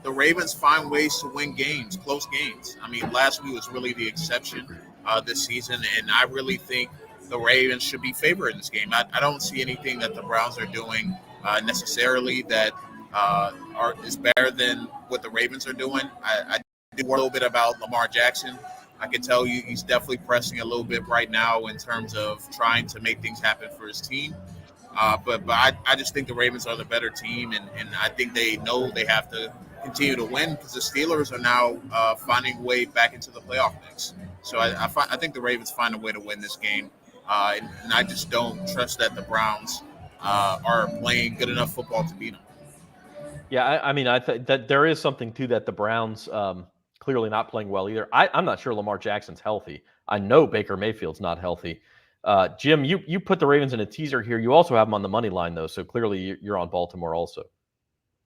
Speaker 3: the Ravens find ways to win games, close games. I mean, last week was really the exception this season, and I really think the Ravens should be favored in this game. I don't see anything that the Browns are doing necessarily that is better than what the Ravens are doing. I do worry a little bit about Lamar Jackson. I can tell you he's definitely pressing a little bit right now in terms of trying to make things happen for his team. But I just think the Ravens are the better team, and I think they know they have to continue to win, because the Steelers are now finding a way back into the playoff mix. So I think the Ravens find a way to win this game, and I just don't trust that the Browns are playing good enough football to beat them.
Speaker 1: Yeah, I mean, I think that there is something to that. The Browns clearly not playing well either. I'm not sure Lamar Jackson's healthy. I know Baker Mayfield's not healthy. Jim, you put the Ravens in a teaser here. You also have them on the money line, though, so clearly you're on Baltimore also.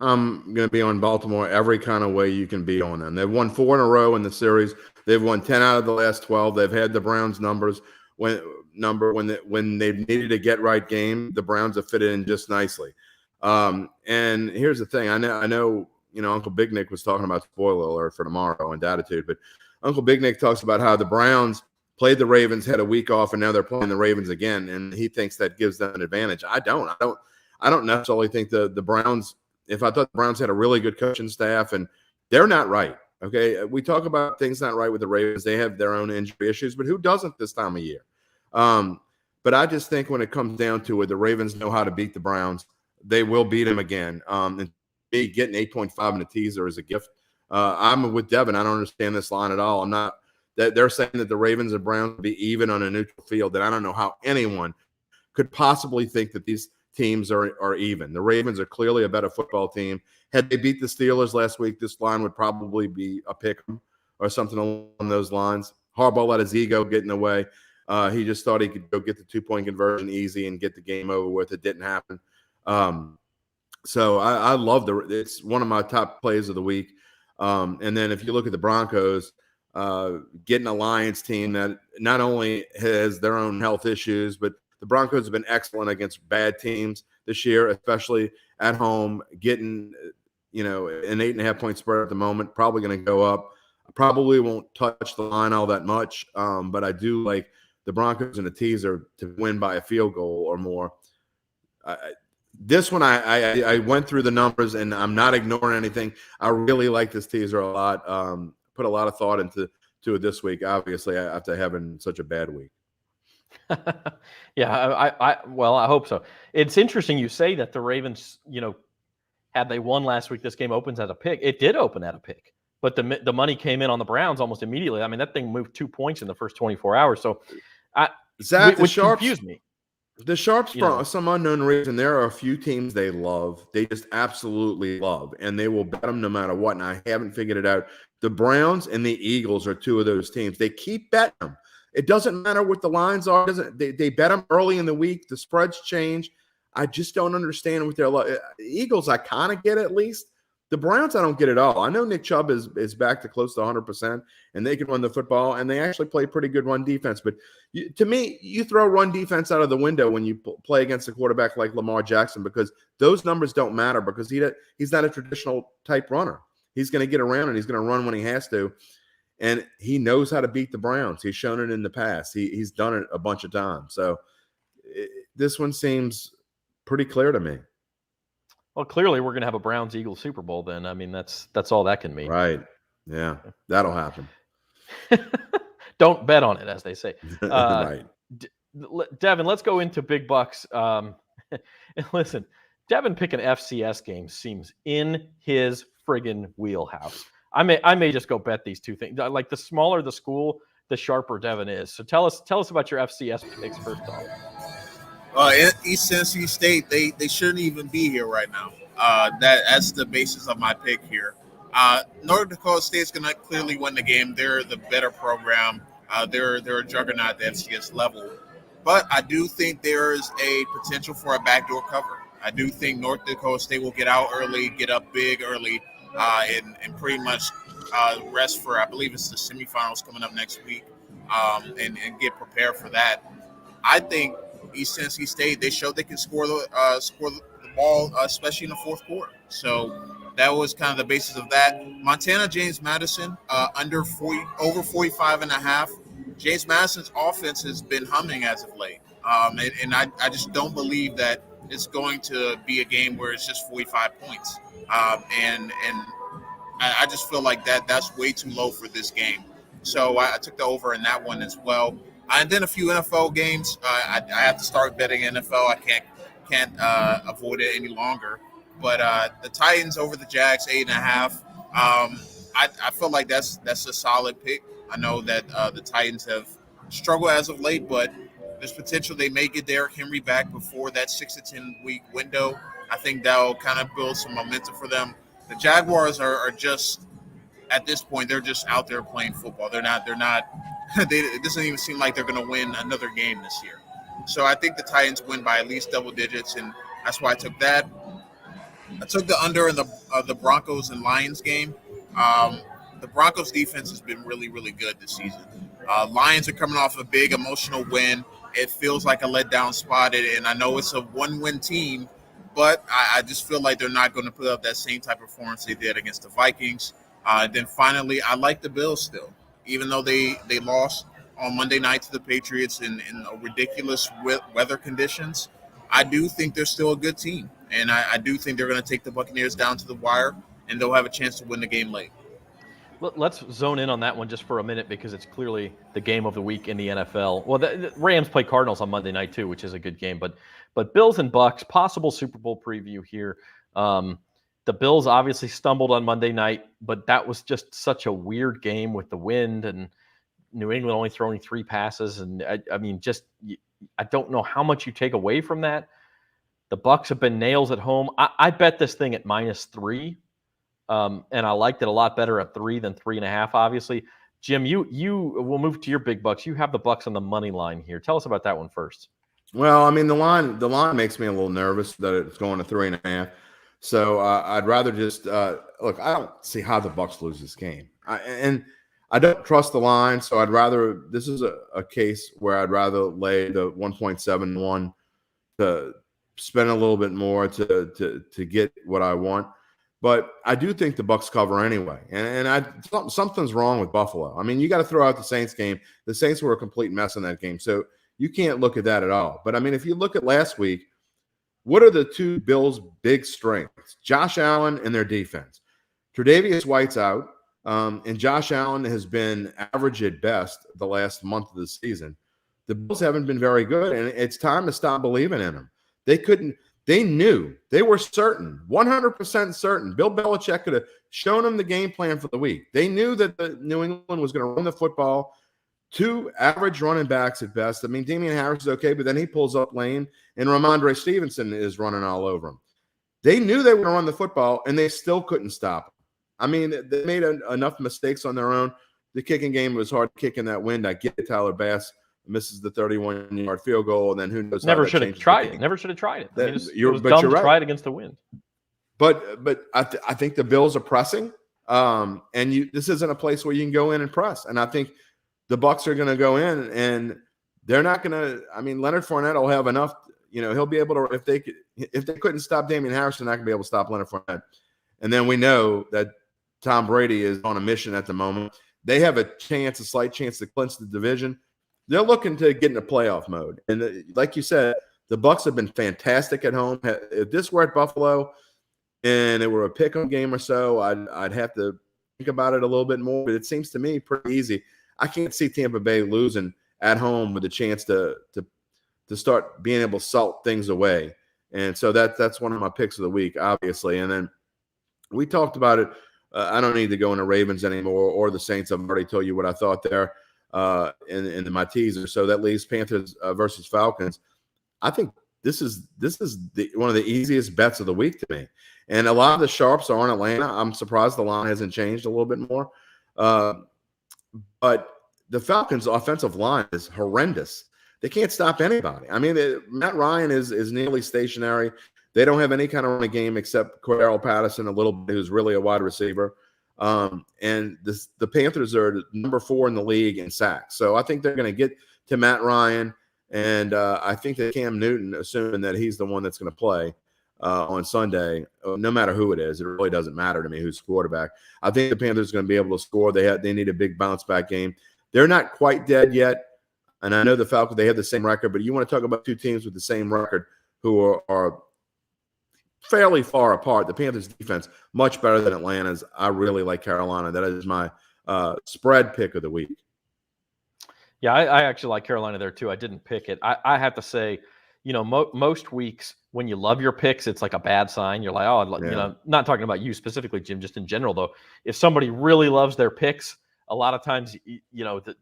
Speaker 1: I'm
Speaker 2: going to be on Baltimore every kind of way you can be on them. They've won 4 in a row in the series. They've won 10 out of the last 12. They've had the Browns numbers when they needed a get right game. The Browns have fit in just nicely. And here's the thing. I know, Uncle Big Nick was talking about spoiler alert for tomorrow and attitude, but Uncle Big Nick talks about how the Browns played the Ravens, had a week off, and now they're playing the Ravens again, and he thinks that gives them an advantage. I don't necessarily think the Browns. If I thought the Browns had a really good coaching staff, and they're not right. Okay, we talk about things not right with the Ravens. They have their own injury issues, but who doesn't this time of year? But I just think when it comes down to it, the Ravens know how to beat the Browns. they will beat them again. And me getting 8.5 in a teaser is a gift. I'm with Devin. I don't understand this line at all. I'm not that they're saying that the Ravens and Browns will be even on a neutral field. And I don't know how anyone could possibly think that these teams are even. The Ravens are clearly a better football team. Had they beat the Steelers last week, this line would probably be a pick 'em or something along those lines. Harbaugh let his ego get in the way. He just thought he could go get the 2-point conversion easy and get the game over with. It didn't happen. So I love it's one of my top plays of the week. And then if you look at the Broncos, getting a Lions team that not only has their own health issues, but the Broncos have been excellent against bad teams this year, especially at home, getting, an 8.5-point spread at the moment, probably going to go up. I probably won't touch the line all that much, but I do like the Broncos in a teaser to win by a field goal or more. This one, I went through the numbers, and I'm not ignoring anything. I really like this teaser a lot. Put a lot of thought into it this week, obviously, after having such a bad week.
Speaker 1: Yeah, I hope so. It's interesting you say that the Ravens, had they won last week, this game opens at a pick. It did open at a pick, but the money came in on the Browns almost immediately. I mean, that thing moved 2 points in the first 24 hours. So, which confused me.
Speaker 2: The Sharps, for some unknown reason, there are a few teams they love. They just absolutely love, and they will bet them no matter what. And I haven't figured it out. The Browns and the Eagles are two of those teams. They keep betting them. It doesn't matter what the lines are. They bet them early in the week. The spreads change. I just don't understand what they're Eagles, I kind of get at least. The Browns, I don't get at all. I know Nick Chubb is back to close to 100%, and they can run the football, and they actually play pretty good run defense. But to me, you throw run defense out of the window when you play against a quarterback like Lamar Jackson, because those numbers don't matter, because he's not a traditional type runner. He's going to get around, and he's going to run when he has to. And he knows how to beat the Browns. He's shown it in the past. He's done it a bunch of times. So this one seems pretty clear to me.
Speaker 1: Well, clearly we're going to have a Browns-Eagles Super Bowl then. I mean, that's all that can mean.
Speaker 2: Right. Yeah, that'll happen.
Speaker 1: Don't bet on it, as they say.
Speaker 2: Right.
Speaker 1: Devin, let's go into big bucks. Listen, Devin picking FCS games seems in his friggin' wheelhouse. I may just go bet these two things. Like, the smaller the school, the sharper Devin is. So tell us about your FCS picks first off.
Speaker 3: East Tennessee State, they shouldn't even be here right now. That's the basis of my pick here. North Dakota State's going to clearly win the game. They're the better program. They're a juggernaut at the FCS level. But I do think there is a potential for a backdoor cover. I do think North Dakota State will get out early, get up big early, and pretty much rest for, I believe it's the semifinals coming up next week, and get prepared for that. I think East Tennessee State, they showed they can score the ball, especially in the fourth quarter. So that was kind of the basis of that. Montana, James Madison, over 45.5. James Madison's offense has been humming as of late. And I just don't believe that it's going to be a game where it's just 45 points. And I just feel like that's way too low for this game. So I took the over in that one as well. And then a few NFL games. I have to start betting NFL. I can't avoid it any longer. But the Titans over the Jags, 8.5. I feel like that's a solid pick. I know that the Titans have struggled as of late, but there's potential they may get Derrick Henry back before that 6 to 10 week window. I think that'll kind of build some momentum for them. The Jaguars are just, at this point, they're just out there playing football. They're not. It doesn't even seem like they're going to win another game this year. So I think the Titans win by at least double digits, and that's why I took that. I took the under in the Broncos and Lions game. The Broncos defense has been really, really good this season. Lions are coming off a big emotional win. It feels like a letdown spot, and I know it's a one-win team, but I just feel like they're not going to put up that same type of performance they did against the Vikings. Then finally, I like the Bills still, even though they lost on Monday night to the Patriots in ridiculous weather conditions. I do think they're still a good team, and I do think they're going to take the Buccaneers down to the wire, and they'll have a chance to win the game late.
Speaker 1: Let's zone in on that one just for a minute because it's clearly the game of the week in the NFL. Well, the Rams play Cardinals on Monday night too, which is a good game. But Bills and Bucks, possible Super Bowl preview here. The Bills obviously stumbled on Monday night, but that was just such a weird game with the wind and New England only throwing 3 passes. And I mean, I don't know how much you take away from that. The Bucks have been nails at home. I bet this thing at -3. And I liked it a lot better at 3 than 3.5, obviously. Jim, we'll move to your big bucks. You have the Bucks on the money line here. Tell us about that one first.
Speaker 2: Well, I mean, the line makes me a little nervous that it's going to 3.5. So I'd rather just look. I don't see how the Bucks lose this game, and I don't trust the line. So I'd rather. This is a case where I'd rather lay the 1.71 to spend a little bit more to get what I want. But I do think the Bucks cover anyway, and something's wrong with Buffalo. I mean, you got to throw out the Saints game. The Saints were a complete mess in that game, so you can't look at that at all. But I mean, if you look at last week, what are the two Bills' big strengths? Josh Allen and their defense. Tre'Davious White's out, and Josh Allen has been average at best the last month of the season. The Bills haven't been very good, and it's time to stop believing in them. They knew. They were certain, 100% certain. Bill Belichick could have shown them the game plan for the week. They knew that the New England was going to run the football. 2 average running backs at best. I mean, Damian Harris is okay, but then he pulls up lane, and Ramondre Stevenson is running all over him. They knew they were going to run the football, and they still couldn't stop him. I mean, they made enough mistakes on their own. The kicking game was hard kicking that wind. I get it. Tyler Bass misses the 31-yard field goal, and then who knows?
Speaker 1: Never should have tried it. Never should have tried it. I mean, it was dumb to try it against the wind.
Speaker 2: But I think the Bills are pressing, and this isn't a place where you can go in and press. And I think the Bucks are going to go in, and they're not going to. I mean, Leonard Fournette will have enough. You know, he'll be able to. If they couldn't stop Damian Harris, they're not going to be able to stop Leonard Fournette. And then we know that Tom Brady is on a mission at the moment. They have a slight chance to clinch the division. They're looking to get into playoff mode. And like you said, the Bucks have been fantastic at home. If this were at Buffalo and it were a pick-em game or so, I'd have to think about it a little bit more. But it seems to me pretty easy. I can't see Tampa Bay losing at home with a chance to start being able to salt things away. And so that's one of my picks of the week, obviously. And then we talked about it. I don't need to go into Ravens anymore or the Saints. I've already told you what I thought there. In my teaser. So that leaves Panthers versus Falcons. I think this is one of the easiest bets of the week to me. And a lot of the sharps are in Atlanta. I'm surprised the line hasn't changed a little bit more. But the Falcons' offensive line is horrendous. They can't stop anybody. I mean, Matt Ryan is nearly stationary. They don't have any kind of running game except Cordero Patterson, a little bit, who's really a wide receiver. And the Panthers are number 4 in the league in sacks. So I think they're going to get to Matt Ryan, and I think that Cam Newton, assuming that he's the one that's going to play on Sunday, no matter who it is, it really doesn't matter to me who's quarterback. I think the Panthers are going to be able to score. They need a big bounce back game. They're not quite dead yet, and I know the Falcons, they have the same record, but you want to talk about 2 teams with the same record who are fairly far apart. The Panthers' defense much better than Atlanta's. I really like Carolina. That is my spread pick of the week.
Speaker 1: Yeah, I actually like Carolina there too. I didn't pick it. I have to say, you know, most weeks when you love your picks, it's like a bad sign. You're like, oh, you know, not talking about you specifically, Jim, just in general though. If somebody really loves their picks, a lot of times, you know, the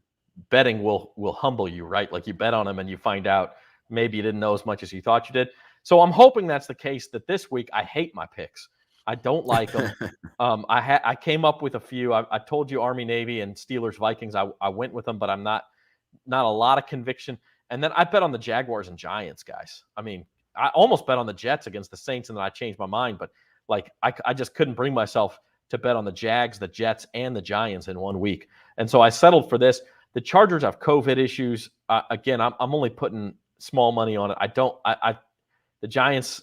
Speaker 1: betting will humble you, right? Like you bet on them and you find out maybe you didn't know as much as you thought you did. So I'm hoping that's the case, that this week I hate my picks. I don't like them. I came up with a few. I told you Army, Navy, and Steelers, Vikings. I went with them, but I'm not a lot of conviction. And then I bet on the Jaguars and Giants, guys. I mean, I almost bet on the Jets against the Saints, and then I changed my mind. But like I just couldn't bring myself to bet on the Jags, the Jets, and the Giants in one week. And so I settled for this. The Chargers have COVID issues. Again, I'm only putting small money on it. The Giants,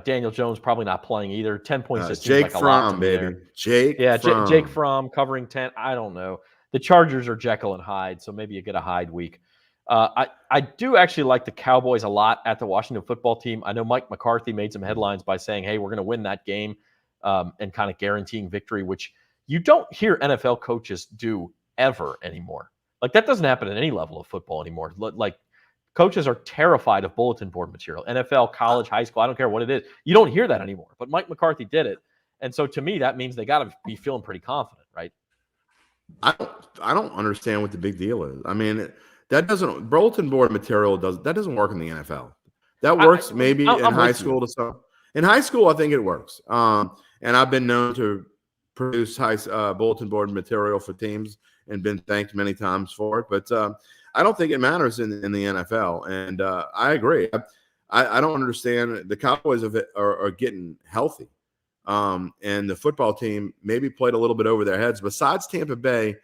Speaker 1: Daniel Jones probably not playing either. 10 points just seems like a lot to me there. Jake Fromm covering 10. I don't know. The Chargers are Jekyll and Hyde, so maybe you get a Hyde week. I do actually like the Cowboys a lot at the Washington football team. I know Mike McCarthy made some headlines by saying, hey, we're going to win that game and kind of guaranteeing victory, which, you don't hear NFL coaches do ever anymore. Like that doesn't happen at any level of football anymore. Like coaches are terrified of bulletin board material. NFL, college, high school, I don't care what it is. You don't hear that anymore. But Mike McCarthy did it. And so to me, that means they got to be feeling pretty confident, right?
Speaker 2: I don't understand what the big deal is. I mean, that doesn't bulletin board material doesn't work in the NFL. That works maybe in high school to some. In high school, I think it works. And I've been known to produce bulletin board material for teams and been thanked many times for it. But I don't think it matters in the NFL. And I agree. I don't understand. The Cowboys are getting healthy. And the football team maybe played a little bit over their heads. Besides Tampa Bay,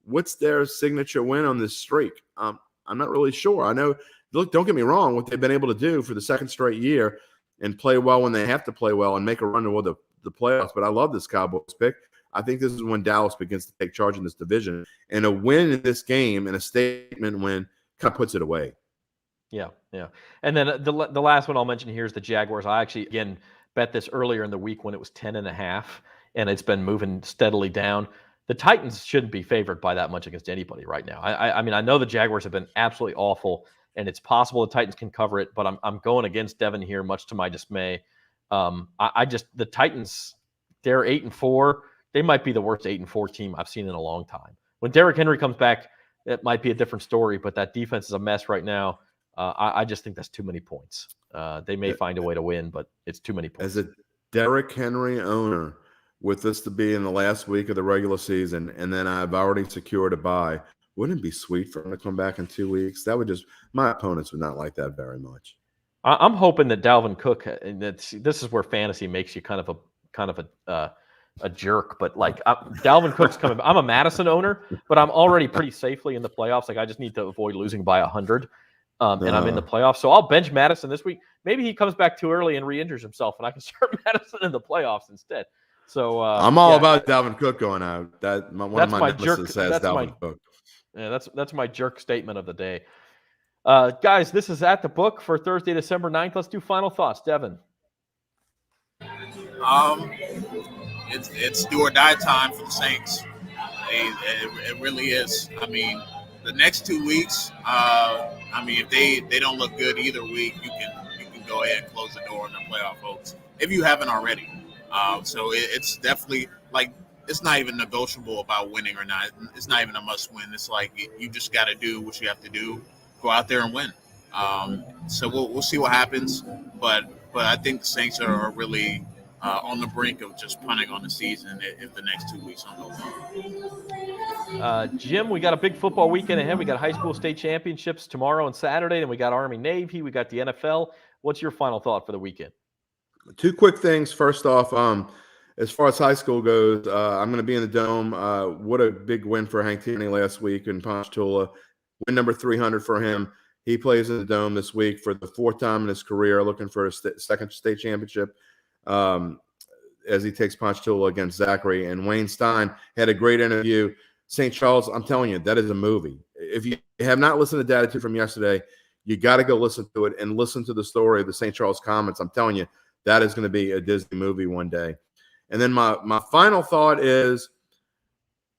Speaker 2: what's their signature win on this streak? I'm not really sure. I know, look, don't get me wrong, what they've been able to do for the second straight year and play well when they have to play well and make a run toward the playoffs. But I love this Cowboys pick. I think this is when Dallas begins to take charge in this division. And a win in this game and a statement win kind of puts it away.
Speaker 1: Yeah. And then the last one I'll mention here is the Jaguars. I actually, again, bet this earlier in the week when it was 10.5, and it's been moving steadily down. The Titans shouldn't be favored by that much against anybody right now. I mean, I know the Jaguars have been absolutely awful, and it's possible the Titans can cover it, but I'm going against Devin here, much to my dismay. The Titans, they're 8-4. They might be the worst 8-4 team I've seen in a long time. When Derrick Henry comes back, it might be a different story, but that defense is a mess right now. I just think that's too many points. They may find a way to win, but it's too many points.
Speaker 2: As a Derrick Henry owner, with this to be in the last week of the regular season, and then I've already secured a bye, wouldn't it be sweet for him to come back in 2 weeks? That would my opponents would not like that very much.
Speaker 1: I'm hoping that Dalvin Cook, and this is where fantasy makes you kind of a jerk, but like Dalvin Cook's coming. I'm a Madison owner, but I'm already pretty safely in the playoffs. Like I just need to avoid losing by 100. And I'm in the playoffs. So I'll bench Madison this week. Maybe he comes back too early and re-injures himself, and I can start Madison in the playoffs instead. So
Speaker 2: I'm all about Dalvin Cook going out. One of my nemesis says Dalvin Cook.
Speaker 1: Yeah, that's my jerk statement of the day. Guys, this is At the Book for Thursday, December 9th. Let's do final thoughts. Devin.
Speaker 3: It's do or die time for the Saints. It really is. I mean, the next 2 weeks, if they don't look good either week, you can go ahead and close the door on the playoff hopes if you haven't already. So it's definitely like it's not even negotiable about winning or not. It's not even a must win. It's like you just got to do what you have to do. Go out there and win. So we'll see what happens. But I think the Saints are really on the brink of just punting on the season if the next 2 weeks don't go well.
Speaker 1: Jim, we got a big football weekend ahead. We got high school state championships tomorrow and Saturday, and we got Army Navy. We got the NFL. What's your final thought for the weekend?
Speaker 2: 2 quick things. First off, as far as high school goes, I'm going to be in the Dome. What a big win for Hank Tierney last week in Ponchatoula. Win number 300 for him. He plays in the Dome this week for the 4th time in his career, looking for a second state championship as he takes Ponchatoula against Zachary. And Wayne Stein had a great interview. St. Charles, I'm telling you, that is a movie. If you have not listened to Data 2 from yesterday, you got to go listen to it and listen to the story of the St. Charles Comets. I'm telling you, that is going to be a Disney movie one day. And then my final thought is,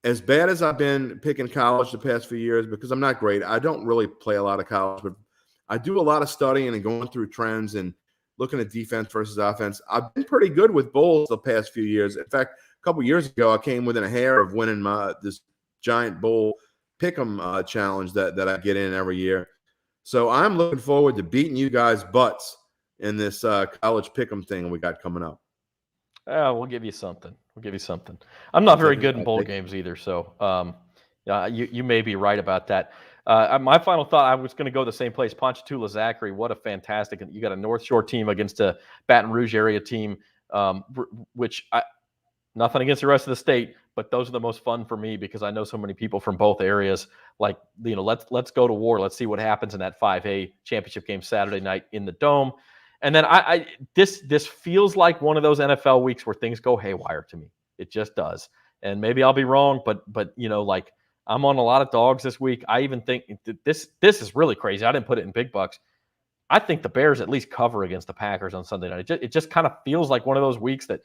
Speaker 2: as bad as I've been picking college the past few years, because I'm not great, I don't really play a lot of college, but I do a lot of studying and going through trends and looking at defense versus offense. I've been pretty good with bowls the past few years. In fact, a couple years ago, I came within a hair of winning this giant bowl pick'em challenge that I get in every year. So I'm looking forward to beating you guys' butts in this college pick'em thing we got coming up.
Speaker 1: We'll give you something. I'm not very good in bowl games either, so you may be right about that. My final thought, I was going to go the same place. Ponchatoula Zachary, what a fantastic! You got a North Shore team against a Baton Rouge area team, which nothing against the rest of the state, but those are the most fun for me because I know so many people from both areas. Like, let's go to war. Let's see what happens in that 5A championship game Saturday night in the Dome. And then this feels like one of those NFL weeks where things go haywire to me. It just does. And maybe I'll be wrong, but like I'm on a lot of dogs this week. I even think this is really crazy. I didn't put it in big bucks. I think the Bears at least cover against the Packers on Sunday night. It just kind of feels like one of those weeks that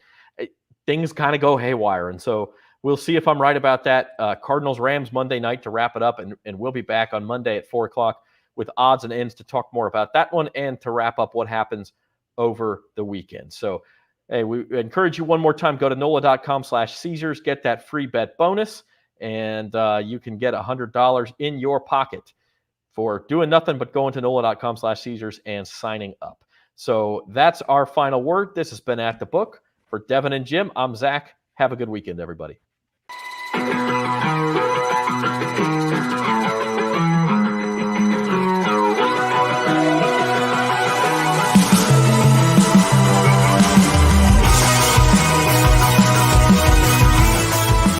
Speaker 1: things kind of go haywire. And so we'll see if I'm right about that. Cardinals Rams Monday night to wrap it up, and we'll be back on Monday at 4:00 with odds and ends to talk more about that one and to wrap up what happens over the weekend. So, hey, we encourage you one more time, go to NOLA.com/Caesars, get that free bet bonus, and you can get $100 in your pocket for doing nothing but going to NOLA.com/Caesars and signing up. So that's our final word. This has been At the Book. For Devin and Jim, I'm Zach. Have a good weekend, everybody.